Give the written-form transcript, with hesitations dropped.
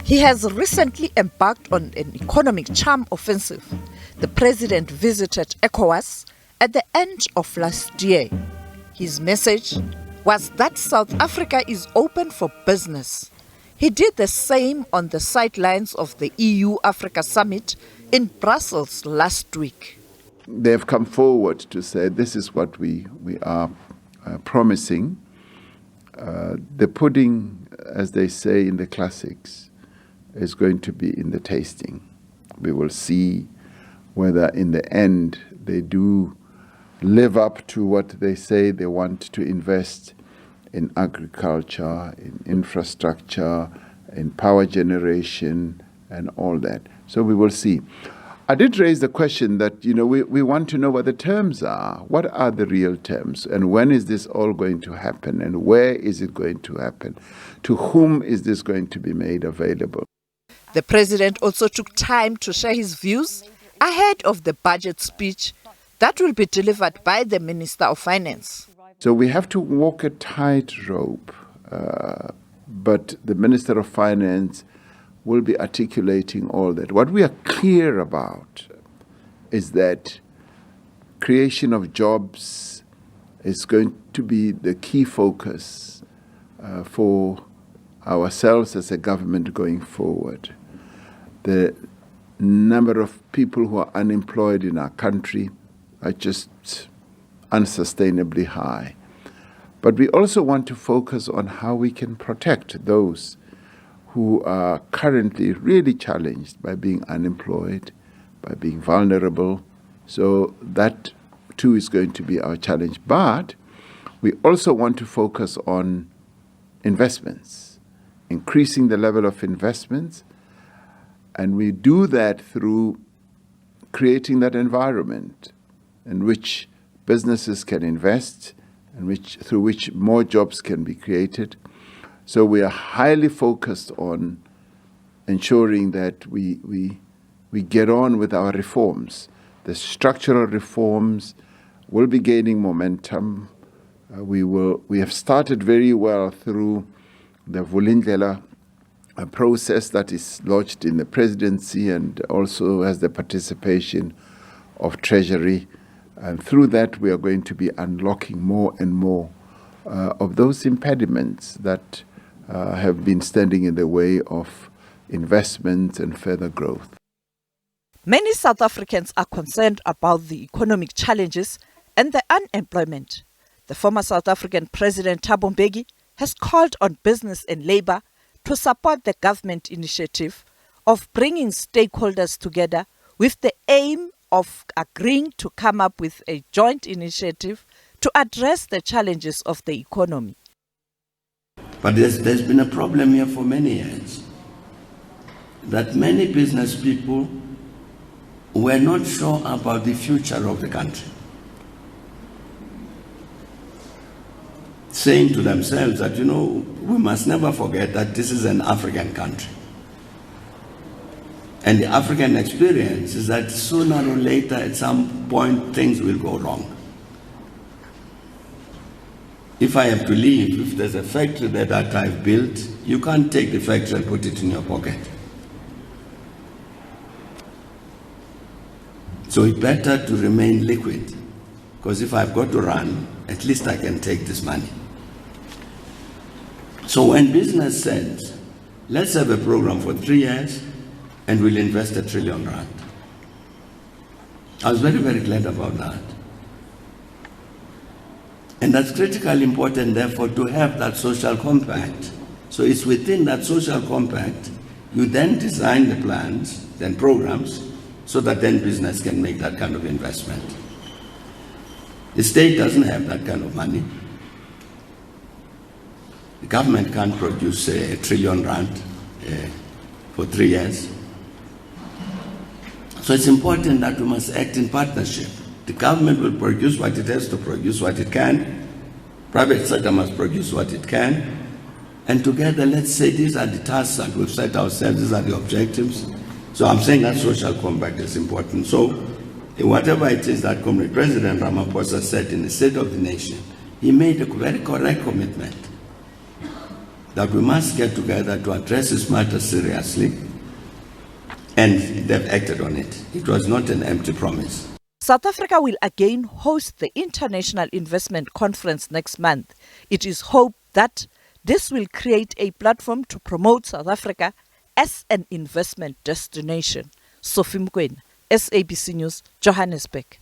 He has recently embarked on an economic charm offensive. The president visited ECOWAS at the end of last year. His message was that South Africa is open for business. He did the same on the sidelines of the EU-Africa summit in Brussels last week. They have come forward to say this is what we are promising. The pudding, as they say in the classics, is going to be in the tasting. We will see whether in the end they do live up to what they say they want to invest in agriculture, in infrastructure, in power generation, and all that. So we will see. I did raise the question that, we want to know what the terms are. What are the real terms? And when is this all going to happen? And where is it going to happen? To whom is this going to be made available? The president also took time to share his views ahead of the budget speech that will be delivered by the Minister of Finance. So we have to walk a tightrope, but the Minister of Finance will be articulating all that. What we are clear about is that creation of jobs is going to be the key focus for ourselves as a government going forward. The number of people who are unemployed in our country are just unsustainably high. But we also want to focus on how we can protect those who are currently really challenged by being unemployed, by being vulnerable. So that too is going to be our challenge. But we also want to focus on investments, increasing the level of investments. And we do that through creating that environment in which businesses can invest and through which more jobs can be created. So we are highly focused on ensuring that we get on with our reforms. The structural reforms will be gaining momentum. We have started very well through the Vulindlela process that is lodged in the presidency and also has the participation of Treasury. And through that, we are going to be unlocking more and more of those impediments that have been standing in the way of investment and further growth. Many South Africans are concerned about the economic challenges and the unemployment. The former South African President Thabo Mbeki has called on business and labor to support the government initiative of bringing stakeholders together with the aim of agreeing to come up with a joint initiative to address the challenges of the economy. But there's been a problem here for many years, that many business people were not sure about the future of the country, saying to themselves that, we must never forget that this is an African country. And the African experience is that sooner or later, at some point, things will go wrong. If I have to leave, if there's a factory that I've built, you can't take the factory and put it in your pocket. So it's better to remain liquid, because if I've got to run, at least I can take this money. So when business says, let's have a program for 3 years, and we'll invest R1 trillion. I was very, very glad about that. And that's critically important, therefore, to have that social compact. So it's within that social compact, you then design the plans, then programs, so that then business can make that kind of investment. The state doesn't have that kind of money. The government can't produce R1 trillion for 3 years. So it's important that we must act in partnership. The government will produce what it has to produce, what it can. Private sector must produce what it can. And together, let's say these are the tasks that we've set ourselves, these are the objectives. So I'm saying that social compact is important. So whatever it is that Comrade President Ramaphosa said in the State of the Nation, he made a very correct commitment that we must get together to address this matter seriously, and they've acted on it. It was not an empty promise. South Africa will again host the International Investment Conference next month. It is hoped that this will create a platform to promote South Africa as an investment destination. Sophie Mkwena, SABC News, Johannesburg.